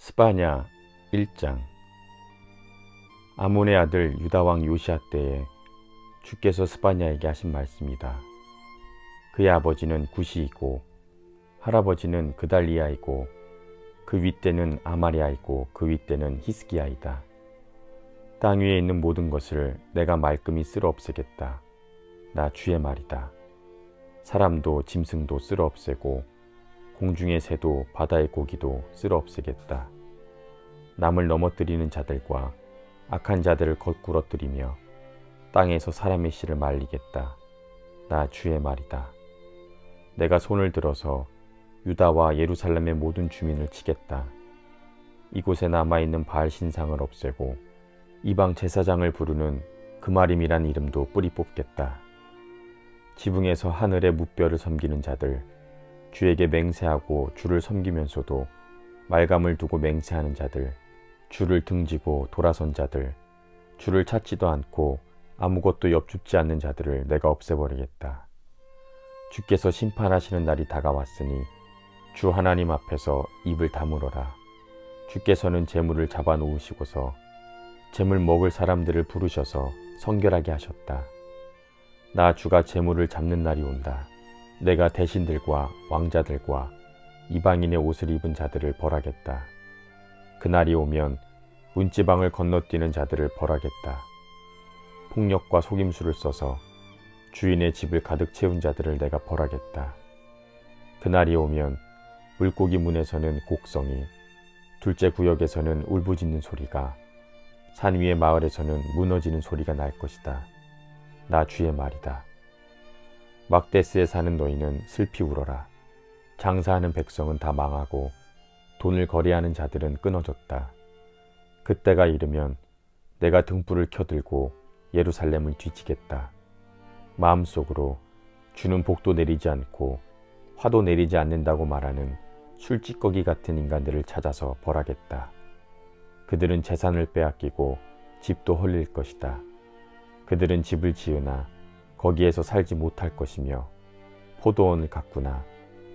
스바냐 1장. 아몬의 아들 유다왕 요시아 때에 주께서 스바냐에게 하신 말씀이다. 그의 아버지는 구시이고 할아버지는 그달리아이고 그 윗대는 아마리아이고 그 윗대는 히스기야이다. 땅 위에 있는 모든 것을 내가 말끔히 쓸어 없애겠다. 나 주의 말이다. 사람도 짐승도 쓸어 없애고 공중의 새도 바다의 고기도 쓸어 없애겠다. 남을 넘어뜨리는 자들과 악한 자들을 거꾸러뜨리며 땅에서 사람의 씨를 말리겠다. 나 주의 말이다. 내가 손을 들어서 유다와 예루살렘의 모든 주민을 치겠다. 이곳에 남아있는 바알 신상을 없애고 이방 제사장을 부르는 그마림이란 이름도 뿌리 뽑겠다. 지붕에서 하늘의 무뼈를 섬기는 자들, 주에게 맹세하고 주를 섬기면서도 말감을 두고 맹세하는 자들, 주를 등지고 돌아선 자들, 주를 찾지도 않고 아무것도 엽줍지 않는 자들을 내가 없애버리겠다. 주께서 심판하시는 날이 다가왔으니 주 하나님 앞에서 입을 다물어라. 주께서는 재물을 잡아 놓으시고서 재물 먹을 사람들을 부르셔서 성결하게 하셨다. 나 주가 재물을 잡는 날이 온다. 내가 대신들과 왕자들과 이방인의 옷을 입은 자들을 벌하겠다. 그날이 오면 문지방을 건너뛰는 자들을 벌하겠다. 폭력과 속임수를 써서 주인의 집을 가득 채운 자들을 내가 벌하겠다. 그날이 오면 물고기 문에서는 곡성이, 둘째 구역에서는 울부짖는 소리가, 산 위의 마을에서는 무너지는 소리가 날 것이다. 나 주의 말이다. 막데스에 사는 너희는 슬피 울어라. 장사하는 백성은 다 망하고 돈을 거래하는 자들은 끊어졌다. 그때가 이르면 내가 등불을 켜들고 예루살렘을 뒤지겠다. 마음속으로 주는 복도 내리지 않고 화도 내리지 않는다고 말하는 술찌꺼기 같은 인간들을 찾아서 벌하겠다. 그들은 재산을 빼앗기고 집도 헐릴 것이다. 그들은 집을 지으나 거기에서 살지 못할 것이며 포도원을 가꾸나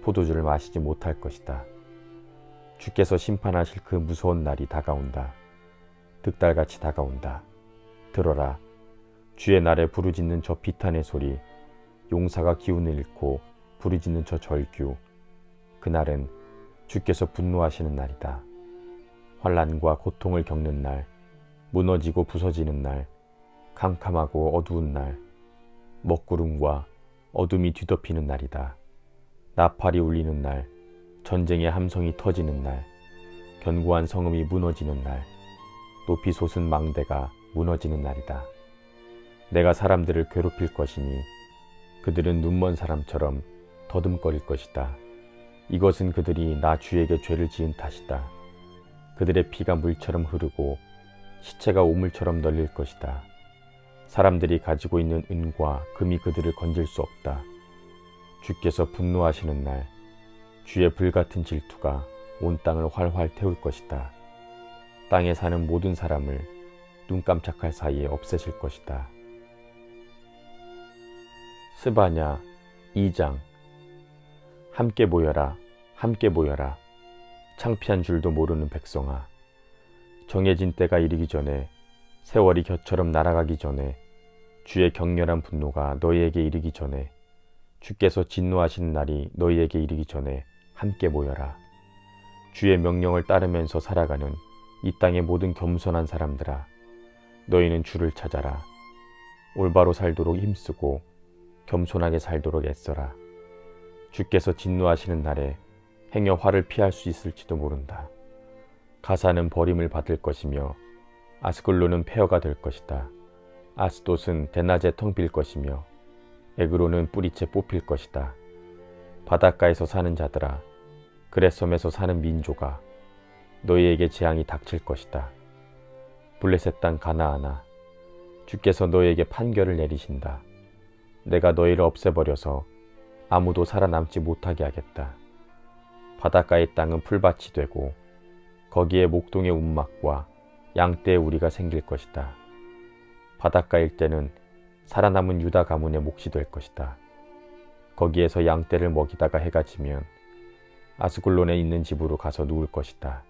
포도주를 마시지 못할 것이다. 주께서 심판하실 그 무서운 날이 다가온다. 득달같이 다가온다. 들어라. 주의 날에 부르짖는 저 비탄의 소리, 용사가 기운을 잃고 부르짖는 저 절규. 그날은 주께서 분노하시는 날이다. 환난과 고통을 겪는 날, 무너지고 부서지는 날, 캄캄하고 어두운 날, 먹구름과 어둠이 뒤덮이는 날이다. 나팔이 울리는 날, 전쟁의 함성이 터지는 날, 견고한 성읍이 무너지는 날, 높이 솟은 망대가 무너지는 날이다. 내가 사람들을 괴롭힐 것이니 그들은 눈먼 사람처럼 더듬거릴 것이다. 이것은 그들이 나 주에게 죄를 지은 탓이다. 그들의 피가 물처럼 흐르고 시체가 오물처럼 널릴 것이다. 사람들이 가지고 있는 은과 금이 그들을 건질 수 없다. 주께서 분노하시는 날, 주의 불같은 질투가 온 땅을 활활 태울 것이다. 땅에 사는 모든 사람을 눈 깜짝할 사이에 없애실 것이다. 스바냐 2장. 함께 모여라, 함께 모여라. 창피한 줄도 모르는 백성아. 정해진 때가 이르기 전에, 세월이 겨처럼 날아가기 전에, 주의 격렬한 분노가 너희에게 이르기 전에, 주께서 진노하시는 날이 너희에게 이르기 전에 함께 모여라. 주의 명령을 따르면서 살아가는 이 땅의 모든 겸손한 사람들아, 너희는 주를 찾아라. 올바로 살도록 힘쓰고 겸손하게 살도록 애써라. 주께서 진노하시는 날에 행여 화를 피할 수 있을지도 모른다. 가사는 버림을 받을 것이며 아스글론은 폐허가 될 것이다. 아스돗은 대낮에 텅 빌 것이며 에그론은 뿌리채 뽑힐 것이다. 바닷가에서 사는 자들아, 그렛섬에서 사는 민족아, 너희에게 재앙이 닥칠 것이다. 블레셋 땅 가나안아, 주께서 너희에게 판결을 내리신다. 내가 너희를 없애버려서 아무도 살아남지 못하게 하겠다. 바닷가의 땅은 풀밭이 되고 거기에 목동의 움막과 양떼의 우리가 생길 것이다. 바닷가 일대는 살아남은 유다 가문의 몫이 될 것이다. 거기에서 양떼를 먹이다가 해가 지면 아스글론에 있는 집으로 가서 누울 것이다.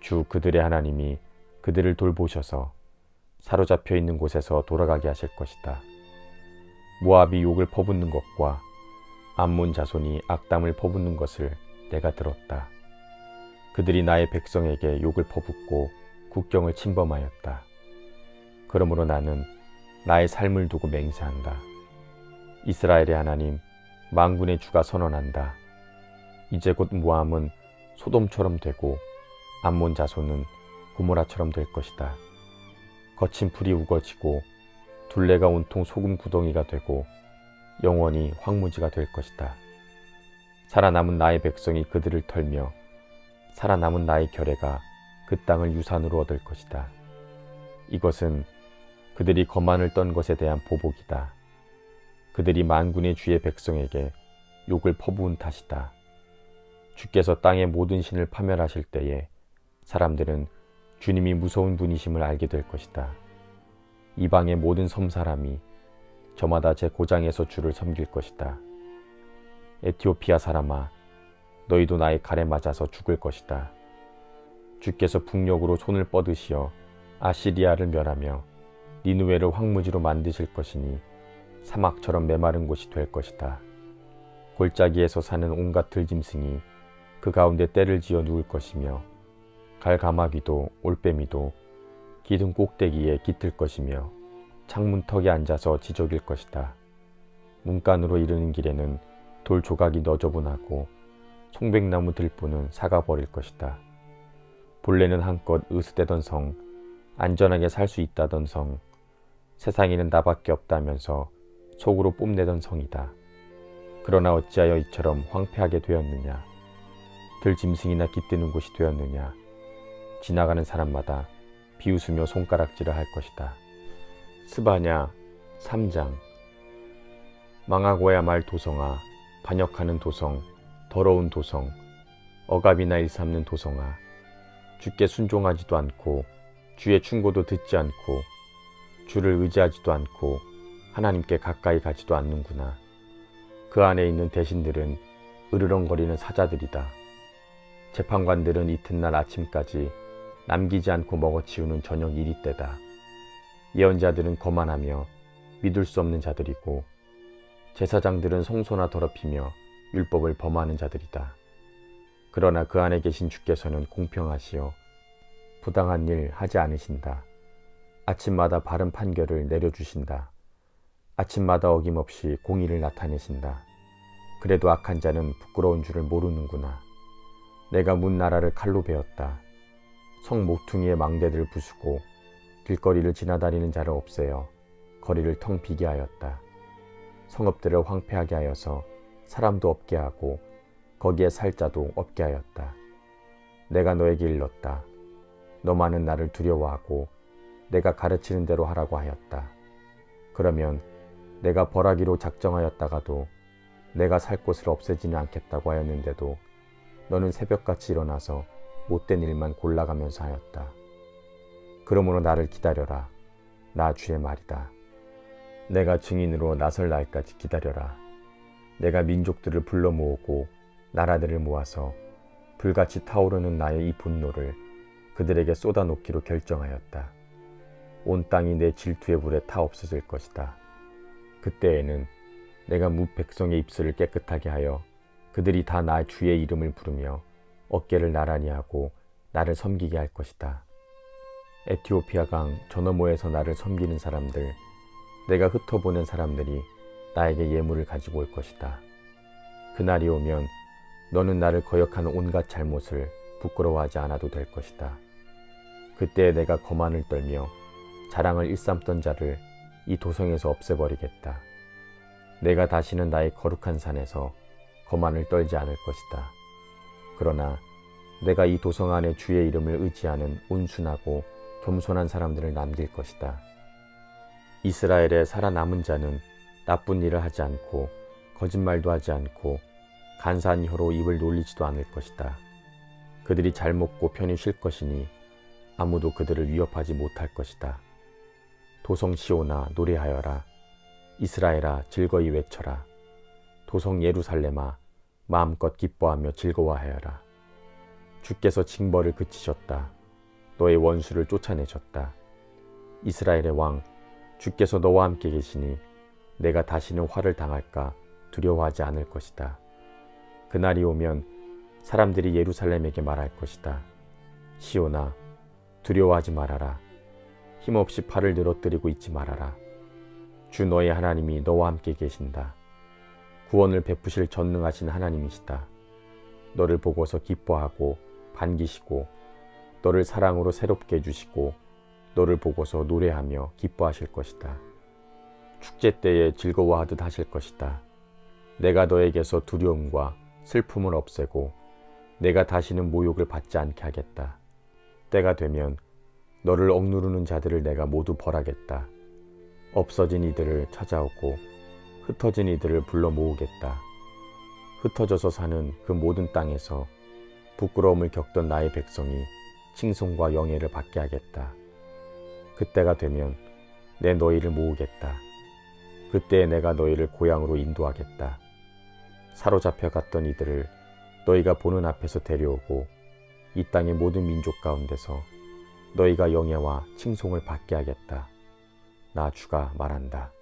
주 그들의 하나님이 그들을 돌보셔서 사로잡혀 있는 곳에서 돌아가게 하실 것이다. 모압이 욕을 퍼붓는 것과 암몬 자손이 악담을 퍼붓는 것을 내가 들었다. 그들이 나의 백성에게 욕을 퍼붓고 국경을 침범하였다. 그러므로 나는 나의 삶을 두고 맹세한다. 이스라엘의 하나님 만군의 주가 선언한다. 이제 곧 모압은 소돔처럼 되고 암몬 자손은 고모라처럼 될 것이다. 거친 풀이 우거지고 둘레가 온통 소금 구덩이가 되고 영원히 황무지가 될 것이다. 살아남은 나의 백성이 그들을 털며 살아남은 나의 결혜가 그 땅을 유산으로 얻을 것이다. 이것은 그들이 거만을 떤 것에 대한 보복이다. 그들이 만군의 주의 백성에게 욕을 퍼부은 탓이다. 주께서 땅의 모든 신을 파멸하실 때에 사람들은 주님이 무서운 분이심을 알게 될 것이다. 이방의 모든 섬 사람이 저마다 제 고장에서 주를 섬길 것이다. 에티오피아 사람아, 너희도 나의 칼에 맞아서 죽을 것이다. 주께서 북녘으로 손을 뻗으시어 아시리아를 멸하며 니느웨를 황무지로 만드실 것이니 사막처럼 메마른 곳이 될 것이다. 골짜기에서 사는 온갖 들짐승이 그 가운데 떼를 지어 누울 것이며 갈가마귀도 올빼미도 기둥 꼭대기에 깃들 것이며 창문턱에 앉아서 지저길 것이다. 문간으로 이르는 길에는 돌 조각이 너저분하고 송백나무 들보는 사가버릴 것이다. 본래는 한껏 으스대던 성, 안전하게 살 수 있다던 성, 세상에는 나밖에 없다면서 속으로 뽐내던 성이다. 그러나 어찌하여 이처럼 황폐하게 되었느냐. 들짐승이나 깃드는 곳이 되었느냐. 지나가는 사람마다 비웃으며 손가락질을 할 것이다. 스바냐 3장. 망하고야 말 도성아, 반역하는 도성, 더러운 도성, 억압이나 일삼는 도성아, 주께 순종하지도 않고 주의 충고도 듣지 않고 주를 의지하지도 않고 하나님께 가까이 가지도 않는구나. 그 안에 있는 대신들은 으르렁거리는 사자들이다. 재판관들은 이튿날 아침까지 남기지 않고 먹어치우는 저녁 이리 때다. 예언자들은 거만하며 믿을 수 없는 자들이고 제사장들은 성소나 더럽히며 율법을 범하는 자들이다. 그러나 그 안에 계신 주께서는 공평하시어 부당한 일 하지 않으신다. 아침마다 바른 판결을 내려주신다. 아침마다 어김없이 공의를 나타내신다. 그래도 악한 자는 부끄러운 줄을 모르는구나. 내가 문 나라를 칼로 베었다. 성 모퉁이의 망대들을 부수고 길거리를 지나다니는 자를 없애어 거리를 텅 비게 하였다. 성읍들을 황폐하게 하여서 사람도 없게 하고 거기에 살 자도 없게 하였다. 내가 너에게 일렀다. 너만은 나를 두려워하고 내가 가르치는 대로 하라고 하였다. 그러면 내가 벌하기로 작정하였다가도 내가 살 곳을 없애지는 않겠다고 하였는데도 너는 새벽같이 일어나서 못된 일만 골라가면서 하였다. 그러므로 나를 기다려라. 나 주의 말이다. 내가 증인으로 나설 날까지 기다려라. 내가 민족들을 불러 모으고 나라들을 모아서 불같이 타오르는 나의 이 분노를 그들에게 쏟아놓기로 결정하였다. 온 땅이 내 질투의 불에 타 없어질 것이다. 그때에는 내가 무 백성의 입술을 깨끗하게 하여 그들이 다 나 주의 이름을 부르며 어깨를 나란히 하고 나를 섬기게 할 것이다. 에티오피아 강 저 너머에서 나를 섬기는 사람들, 내가 흩어보낸 사람들이 나에게 예물을 가지고 올 것이다. 그날이 오면 너는 나를 거역하는 온갖 잘못을 부끄러워하지 않아도 될 것이다. 그때 내가 거만을 떨며 자랑을 일삼던 자를 이 도성에서 없애버리겠다. 내가 다시는 나의 거룩한 산에서 거만을 떨지 않을 것이다. 그러나 내가 이 도성 안에 주의 이름을 의지하는 온순하고 겸손한 사람들을 남길 것이다. 이스라엘의 살아남은 자는 나쁜 일을 하지 않고 거짓말도 하지 않고 간사한 혀로 입을 놀리지도 않을 것이다. 그들이 잘 먹고 편히 쉴 것이니 아무도 그들을 위협하지 못할 것이다. 도성 시온아 노래하여라. 이스라엘아 즐거이 외쳐라. 도성 예루살렘아 마음껏 기뻐하며 즐거워하여라. 주께서 징벌을 그치셨다. 너의 원수를 쫓아내셨다. 이스라엘의 왕 주께서 너와 함께 계시니 내가 다시는 화를 당할까 두려워하지 않을 것이다. 그날이 오면 사람들이 예루살렘에게 말할 것이다. 시온아, 두려워하지 말아라. 힘없이 팔을 늘어뜨리고 있지 말아라. 주 너의 하나님이 너와 함께 계신다. 구원을 베푸실 전능하신 하나님이시다. 너를 보고서 기뻐하고 반기시고 너를 사랑으로 새롭게 해주시고 너를 보고서 노래하며 기뻐하실 것이다. 축제 때에 즐거워하듯 하실 것이다. 내가 너에게서 두려움과 슬픔을 없애고 내가 다시는 모욕을 받지 않게 하겠다. 때가 되면 너를 억누르는 자들을 내가 모두 벌하겠다. 없어진 이들을 찾아오고 흩어진 이들을 불러 모으겠다. 흩어져서 사는 그 모든 땅에서 부끄러움을 겪던 나의 백성이 칭송과 영예를 받게 하겠다. 그때가 되면 내 너희를 모으겠다. 그때에 내가 너희를 고향으로 인도하겠다. 사로잡혀 갔던 이들을 너희가 보는 앞에서 데려오고 이 땅의 모든 민족 가운데서 너희가 영예와 칭송을 받게 하겠다. 나 주가 말한다.